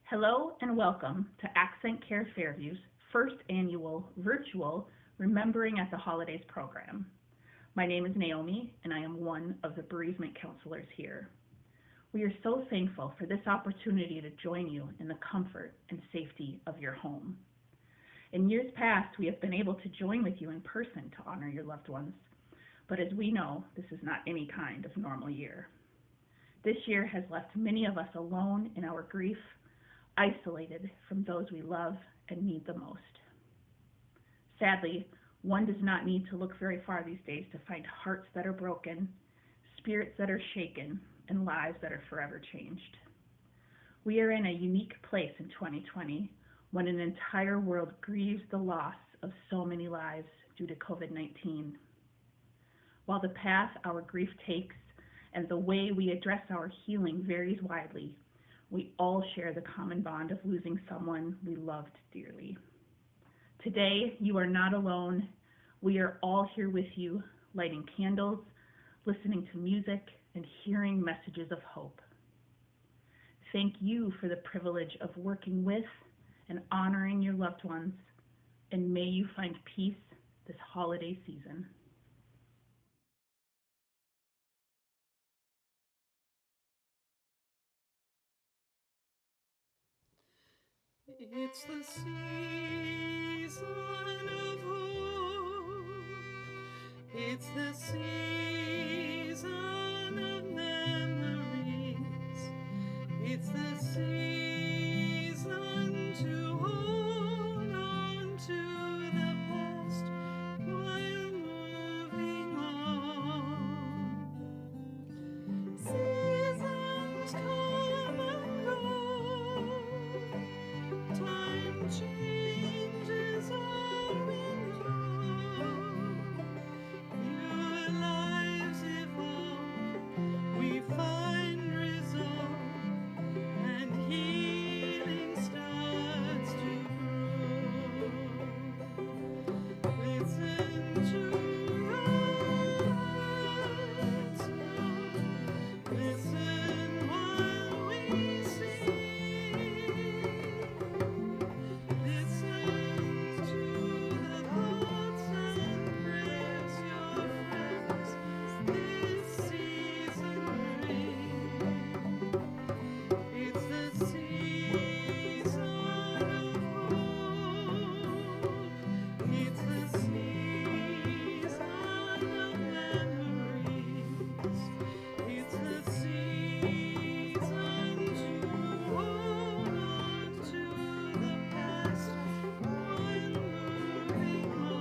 Hello and welcome to AccentCare Fairview's first annual virtual Remembering at the Holidays program. My name is Naomi and I am one of the bereavement counselors here. We are so thankful for this opportunity to join you in the comfort and safety of your home. In years past, we have been able to join with you in person to honor your loved ones, but as we know, this is not any kind of normal year. This year has left many of us alone in our grief, isolated from those we love and need the most. Sadly, one does not need to look very far these days to find hearts that are broken, spirits that are shaken, and lives that are forever changed. We are in a unique place in 2020 when an entire world grieves the loss of so many lives due to COVID-19. While the path our grief takes and the way we address our healing varies widely, we all share the common bond of losing someone we loved dearly. Today, you are not alone. We are all here with you, lighting candles, listening to music, and hearing messages of hope. Thank you for the privilege of working with and honoring your loved ones, and may you find peace this holiday season. It's the season of hope. It's the season of memories. It's the season to hold on to the past while moving on. Seasons come and go. Time changes all we know. New lives evolve. We find resolve, and healing starts to grow. Listen to heart's song. Listen while we sing. Listen to the thoughts and prayers your friends this season bring. It's the season of hope. It's the season of memories. It's the season to hold on to the past while moving on.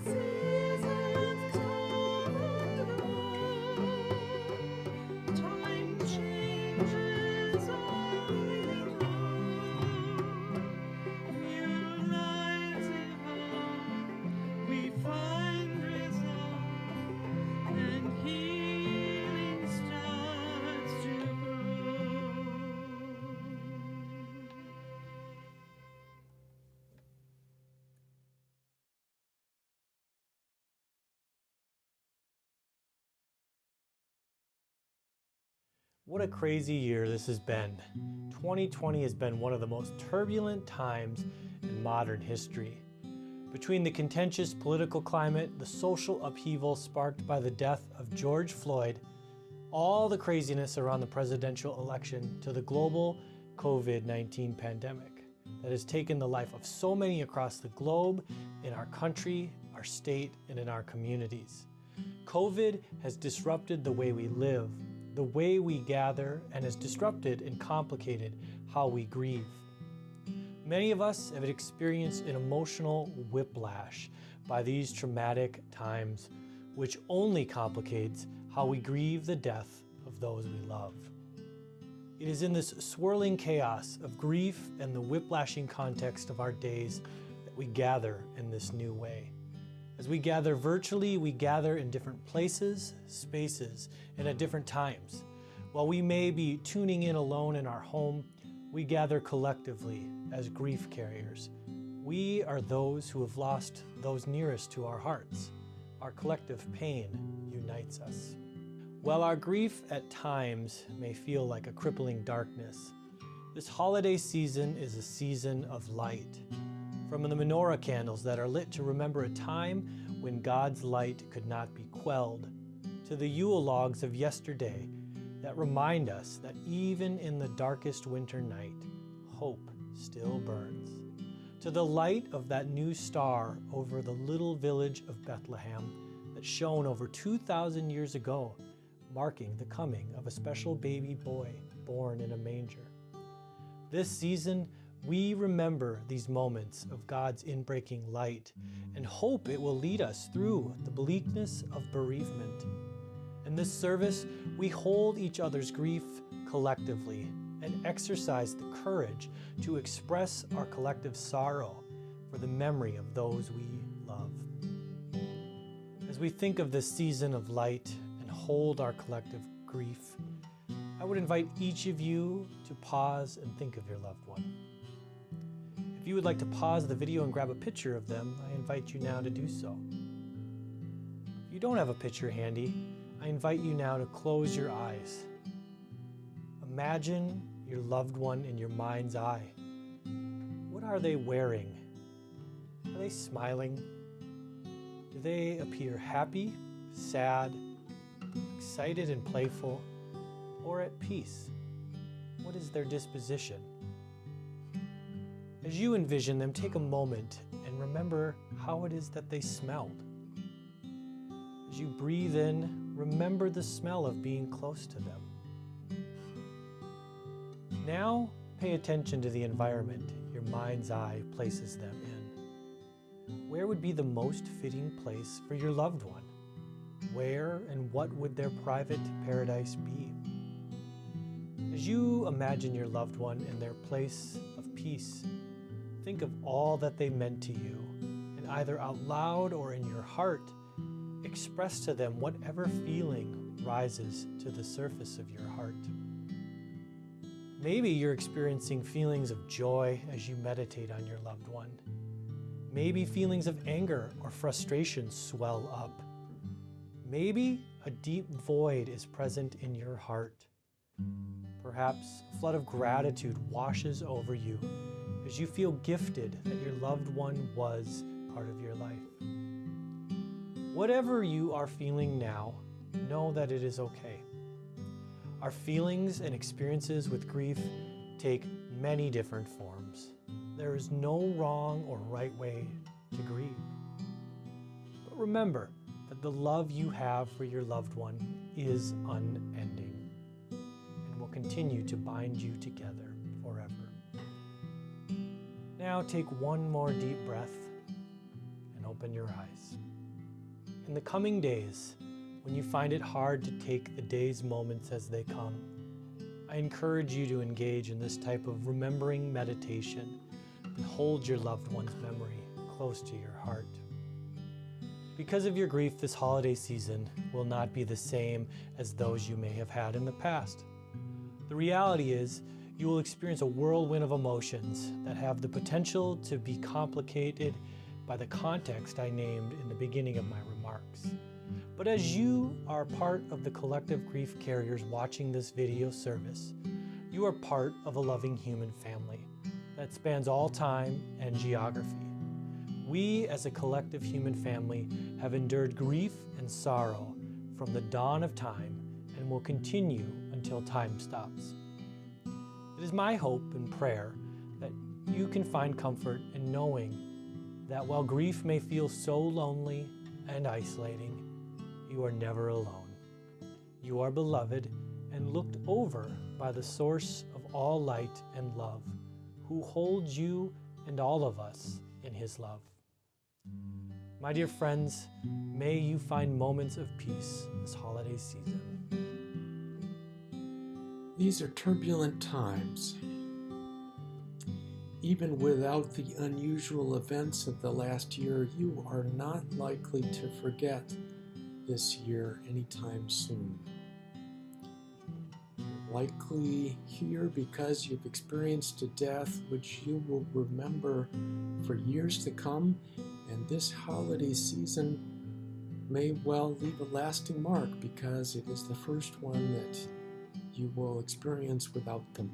Seasons come and go. Time changes all we know. New lives evolve. We find resolve, and healing starts to grow. What a crazy year this has been. 2020 has been one of the most turbulent times in modern history. Between the contentious political climate, the social upheaval sparked by the death of George Floyd, all the craziness around the presidential election, to the global COVID-19 pandemic that has taken the life of so many across the globe, in our country, our state, and in our communities. COVID has disrupted the way we live, the way we gather, and has disrupted and complicated how we grieve. Many of us have experienced an emotional whiplash by these traumatic times, which only complicates how we grieve the death of those we love. It is in this swirling chaos of grief and the whiplashing context of our days that we gather in this new way. As we gather virtually, we gather in different places, spaces, and at different times. While we may be tuning in alone in our home, we gather collectively as grief carriers. We are those who have lost those nearest to our hearts. Our collective pain unites us. While our grief at times may feel like a crippling darkness, this holiday season is a season of light. From the menorah candles that are lit to remember a time when God's light could not be quelled, to the Yule logs of yesterday that remind us that even in the darkest winter night, hope still burns, to the light of that new star over the little village of Bethlehem that shone over 2,000 years ago, marking the coming of a special baby boy born in a manger. This season, we remember these moments of God's inbreaking light and hope it will lead us through the bleakness of bereavement. In this service, we hold each other's grief collectively and exercise the courage to express our collective sorrow for the memory of those we love. As we think of this season of light and hold our collective grief, I would invite each of you to pause and think of your loved one. If you would like to pause the video and grab a picture of them, I invite you now to do so. If you don't have a picture handy, I invite you now to close your eyes. Imagine your loved one in your mind's eye. What are they wearing? Are they smiling? Do they appear happy, sad, excited and playful, or at peace? What is their disposition? As you envision them, take a moment and remember how it is that they smelled. As you breathe in, remember the smell of being close to them. Now, pay attention to the environment your mind's eye places them in. Where would be the most fitting place for your loved one? Where and what would their private paradise be? As you imagine your loved one in their place of peace, think of all that they meant to you, and either out loud or in your heart, express to them whatever feeling rises to the surface of your heart. Maybe you're experiencing feelings of joy as you meditate on your loved one. Maybe feelings of anger or frustration swell up. Maybe a deep void is present in your heart. Perhaps a flood of gratitude washes over you as you feel gifted that your loved one was part of your life. Whatever you are feeling now, know that it is okay. Our feelings and experiences with grief take many different forms. There is no wrong or right way to grieve. But remember that the love you have for your loved one is unending and will continue to bind you together forever. Now take one more deep breath and open your eyes. In the coming days, when you find it hard to take the day's moments as they come, I encourage you to engage in this type of remembering meditation and hold your loved one's memory close to your heart. Because of your grief, this holiday season will not be the same as those you may have had in the past. The reality is, you will experience a whirlwind of emotions that have the potential to be complicated by the context I named in the beginning of my remarks. But as you are part of the collective grief carriers watching this video service, you are part of a loving human family that spans all time and geography. We as a collective human family have endured grief and sorrow from the dawn of time and will continue until time stops. It is my hope and prayer that you can find comfort in knowing that while grief may feel so lonely and isolating, you are never alone. You are beloved and looked over by the source of all light and love, who holds you and all of us in his love. My dear friends, may you find moments of peace this holiday season. These are turbulent times. Even without the unusual events of the last year, you are not likely to forget this year anytime soon. You're likely here because you've experienced a death which you will remember for years to come, and this holiday season may well leave a lasting mark because it is the first one that you will experience without them.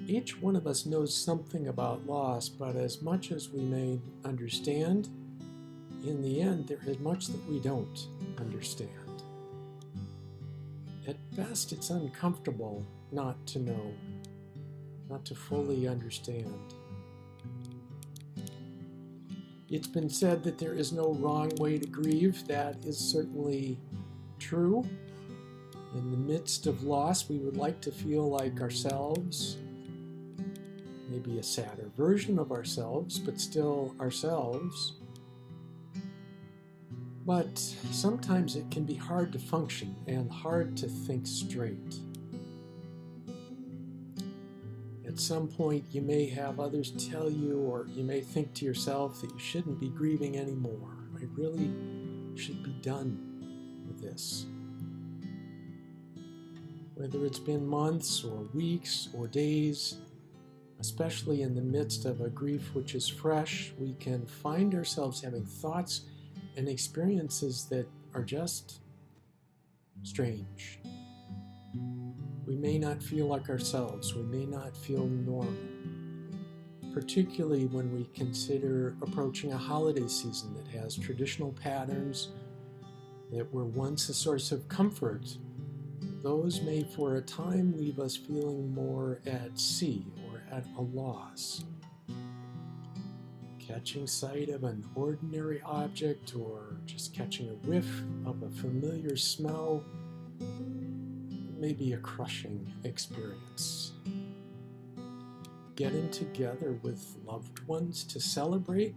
Each one of us knows something about loss, but as much as we may understand, in the end, there is much that we don't understand. At best, it's uncomfortable not to know, not to fully understand. It's been said that there is no wrong way to grieve. That is certainly true. In the midst of loss, we would like to feel like ourselves, maybe a sadder version of ourselves, but still ourselves. But sometimes it can be hard to function and hard to think straight. At some point, you may have others tell you, or you may think to yourself that you shouldn't be grieving anymore. I really should be done with this. Whether it's been months or weeks or days, especially in the midst of a grief which is fresh, we can find ourselves having thoughts and experiences that are just strange. We may not feel like ourselves. We may not feel normal, particularly when we consider approaching a holiday season that has traditional patterns that were once a source of comfort. Those may for a time leave us feeling more at sea or at a loss. Catching sight of an ordinary object or just catching a whiff of a familiar smell may be a crushing experience. Getting together with loved ones to celebrate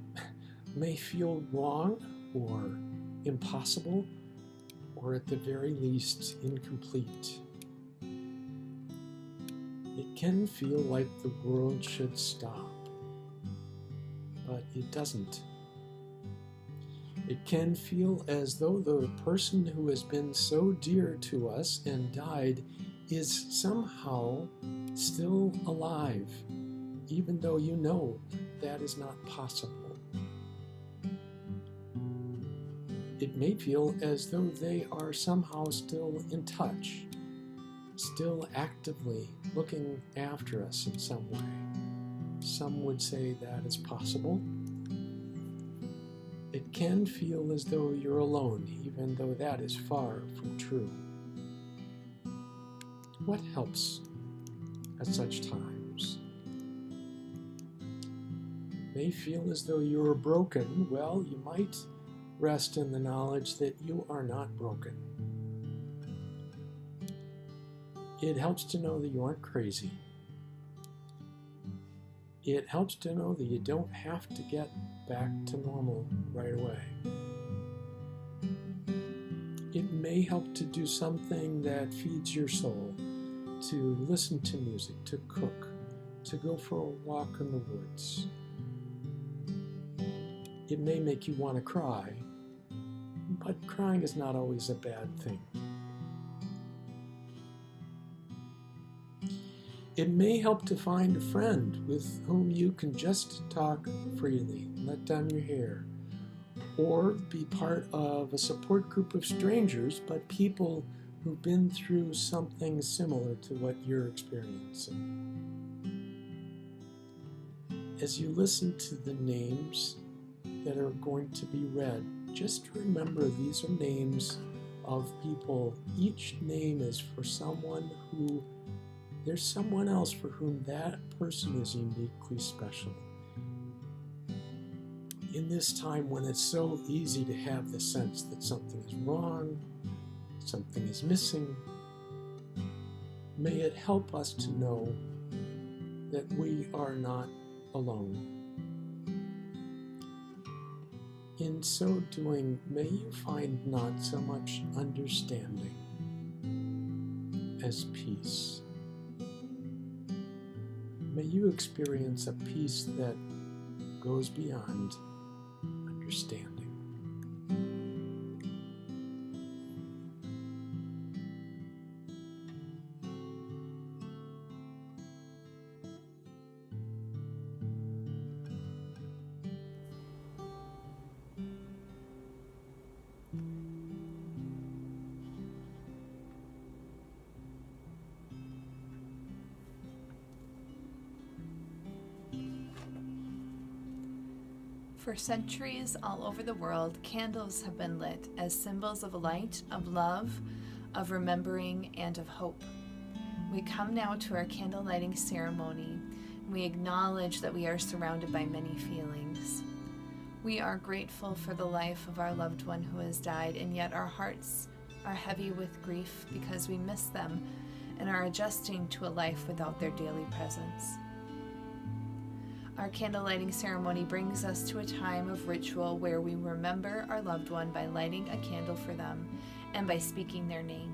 may feel wrong or impossible, or at the very least incomplete. It can feel like the world should stop, but it doesn't. It can feel as though the person who has been so dear to us and died is somehow still alive, even though you know that is not possible. It may feel as though they are somehow still in touch, still actively looking after us in some way. Some would say that is possible. It can feel as though you're alone, even though that is far from true. What helps at such times? It may feel as though you are broken. Well, you might rest in the knowledge that you are not broken. It helps to know that you aren't crazy. It helps to know that you don't have to get back to normal right away. It may help to do something that feeds your soul, to listen to music, to cook, to go for a walk in the woods. It may make you want to cry, but crying is not always a bad thing. It may help to find a friend with whom you can just talk freely, let down your hair, or be part of a support group of strangers, but people who've been through something similar to what you're experiencing. As you listen to the names that are going to be read, just remember these are names of people. Each name is for someone who there's someone else for whom that person is uniquely special. In this time when it's so easy to have the sense that something is wrong, something is missing, may it help us to know that we are not alone. In so doing, may you find not so much understanding as peace. May you experience a peace that goes beyond understanding. For centuries all over the world, candles have been lit as symbols of light, of love, of remembering, and of hope. We come now to our candle lighting ceremony, and we acknowledge that we are surrounded by many feelings. We are grateful for the life of our loved one who has died, and yet our hearts are heavy with grief because we miss them and are adjusting to a life without their daily presence. Our candle lighting ceremony brings us to a time of ritual where we remember our loved one by lighting a candle for them and by speaking their name.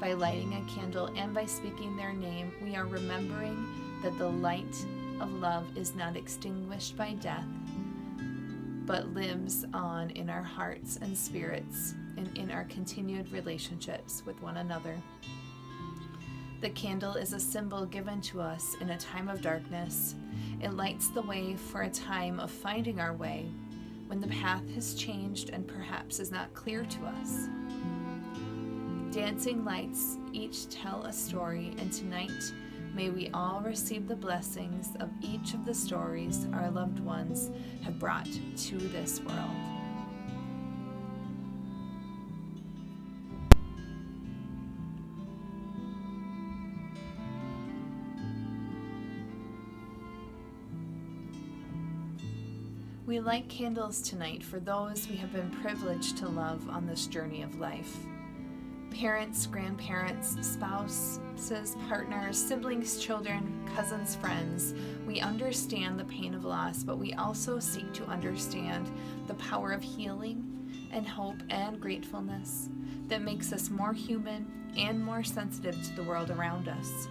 By lighting a candle and by speaking their name, we are remembering that the light of love is not extinguished by death, but lives on in our hearts and spirits and in our continued relationships with one another. The candle is a symbol given to us in a time of darkness. It lights the way for a time of finding our way when the path has changed and perhaps is not clear to us. Dancing lights each tell a story, and tonight may we all receive the blessings of each of the stories our loved ones have brought to this world. We light candles tonight for those we have been privileged to love on this journey of life. Parents, grandparents, spouses, partners, siblings, children, cousins, friends. We understand the pain of loss, but we also seek to understand the power of healing and hope and gratefulness that makes us more human and more sensitive to the world around us.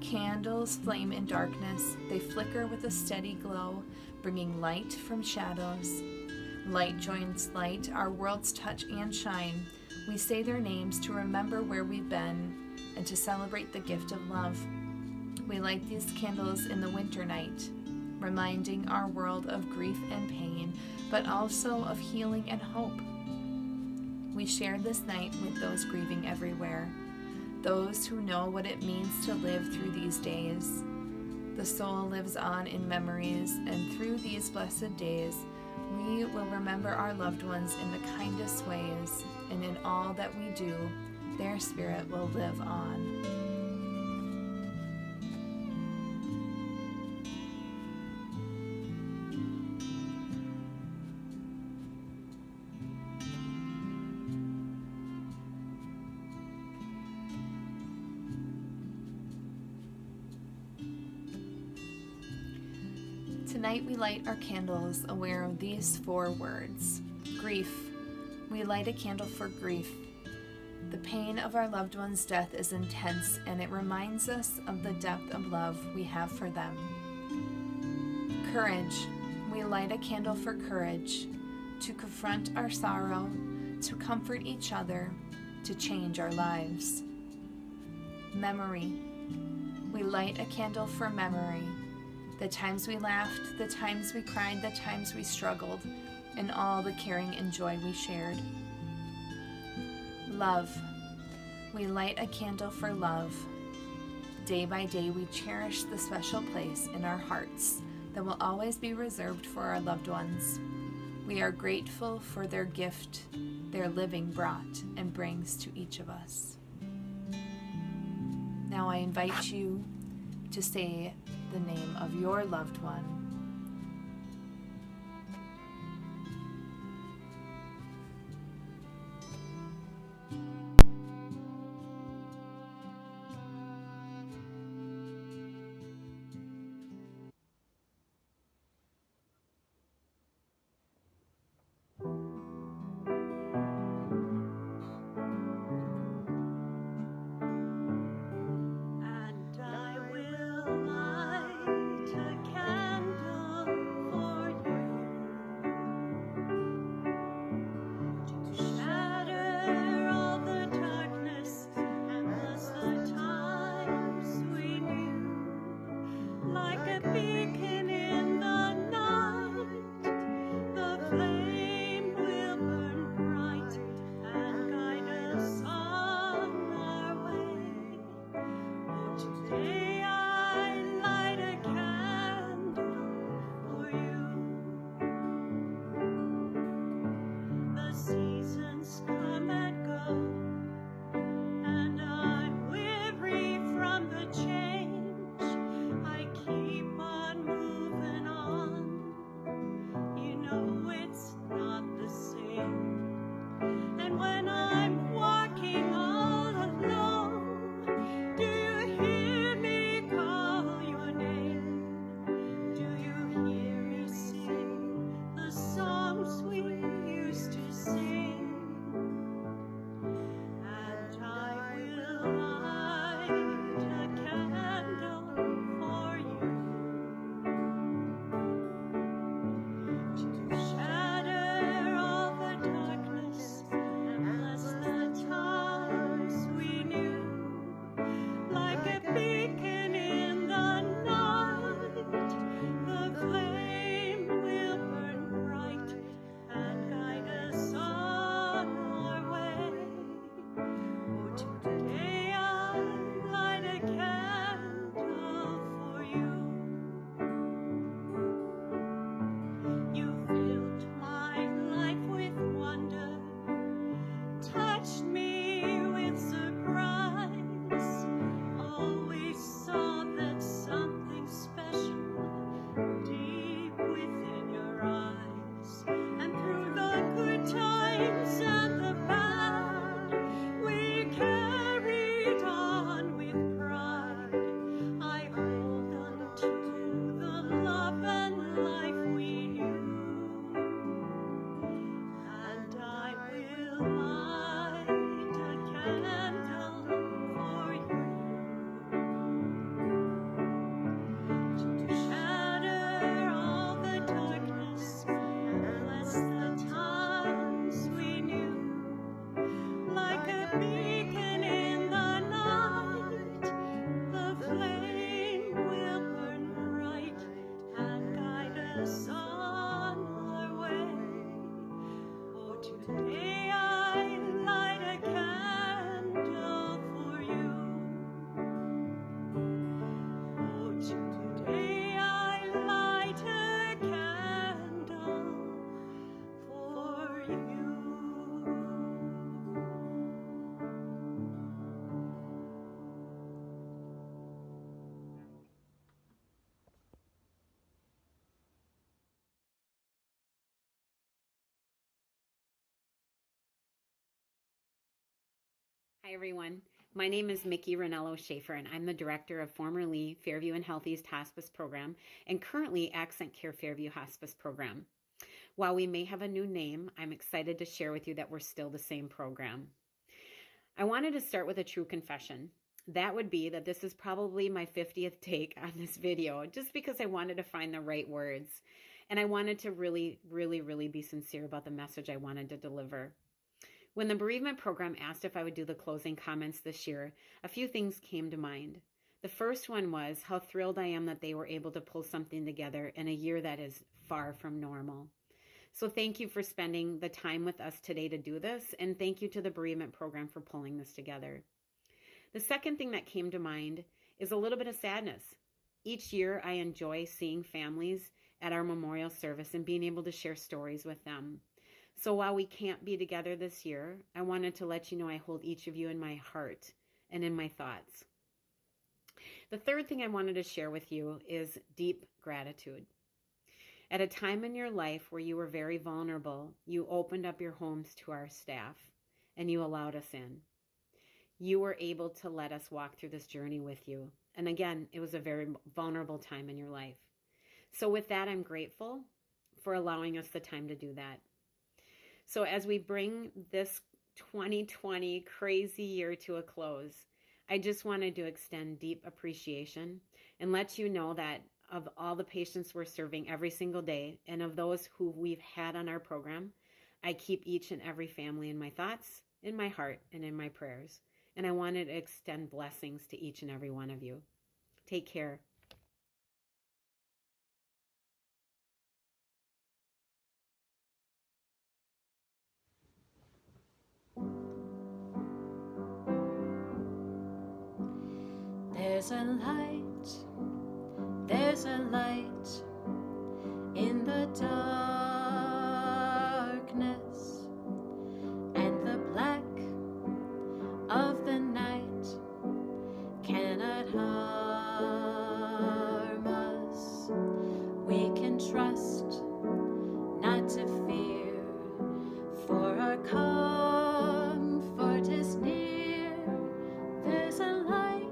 Candles flame in darkness. They flicker with a steady glow, bringing light from shadows. Light joins light, our worlds touch and shine. We say their names to remember where we've been and to celebrate the gift of love. We light these candles in the winter night, reminding our world of grief and pain, but also of healing and hope. We share this night with those grieving everywhere, those who know what it means to live through these days. The soul lives on in memories, and through these blessed days, we will remember our loved ones in the kindest ways, and in all that we do, their spirit will live on. Tonight we light our candles aware of these 4 words. Grief. We light a candle for grief. The pain of our loved one's death is intense, and it reminds us of the depth of love we have for them. Courage. We light a candle for courage, to confront our sorrow, to comfort each other, to change our lives. Memory. We light a candle for memory. The times we laughed, the times we cried, the times we struggled, and all the caring and joy we shared. Love. We light a candle for love. Day by day, we cherish the special place in our hearts that will always be reserved for our loved ones. We are grateful for their gift their living brought and brings to each of us. Now I invite you to say the name of your loved one. And I will light a candle Hi, everyone. My name is Mickey Ranello Schaefer, and I'm the director of formerly Fairview and Healthiest Hospice Program and currently AccentCare Fairview Hospice Program. While we may have a new name, I'm excited to share with you that we're still the same program. I wanted to start with a true confession. That would be that this is probably my 50th take on this video, just because I wanted to find the right words. And I wanted to really be sincere about the message I wanted to deliver. When the bereavement program asked if I would do the closing comments this year, a few things came to mind. The first one was how thrilled I am that they were able to pull something together in a year that is far from normal. So thank you for spending the time with us today to do this, and thank you to the bereavement program for pulling this together. The second thing that came to mind is a little bit of sadness. Each year I enjoy seeing families at our memorial service and being able to share stories with them. So while we can't be together this year, I wanted to let you know I hold each of you in my heart and in my thoughts. The third thing I wanted to share with you is deep gratitude. At a time in your life where you were very vulnerable, you opened up your homes to our staff and you allowed us in. You were able to let us walk through this journey with you. And again, it was a very vulnerable time in your life. So with that, I'm grateful for allowing us the time to do that. So as we bring this 2020 crazy year to a close, I just wanted to extend deep appreciation and let you know that of all the patients we're serving every single day and of those who we've had on our program, I keep each and every family in my thoughts, in my heart, and in my prayers. And I wanted to extend blessings to each and every one of you. Take care. There's a light in the darkness, and the black of the night cannot harm us. We can trust, not to fear, for our comfort is near. There's a light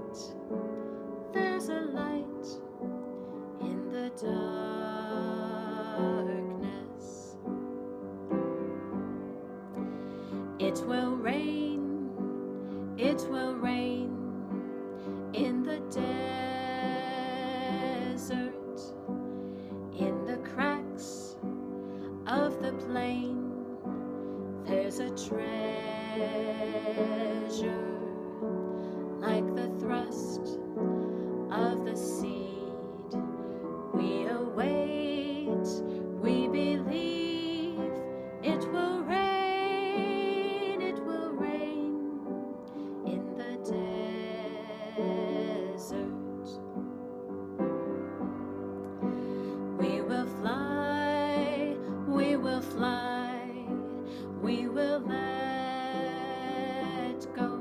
in the darkness. It will rain in the desert, in the cracks of the plain. There's a treasure, like the thrust of the seed. We await, we believe, it will rain in the desert. We will fly, we will let go.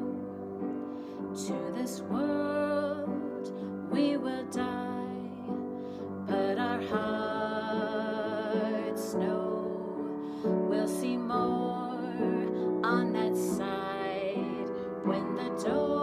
To this world we will die, but our hearts know we'll see more on that side when the door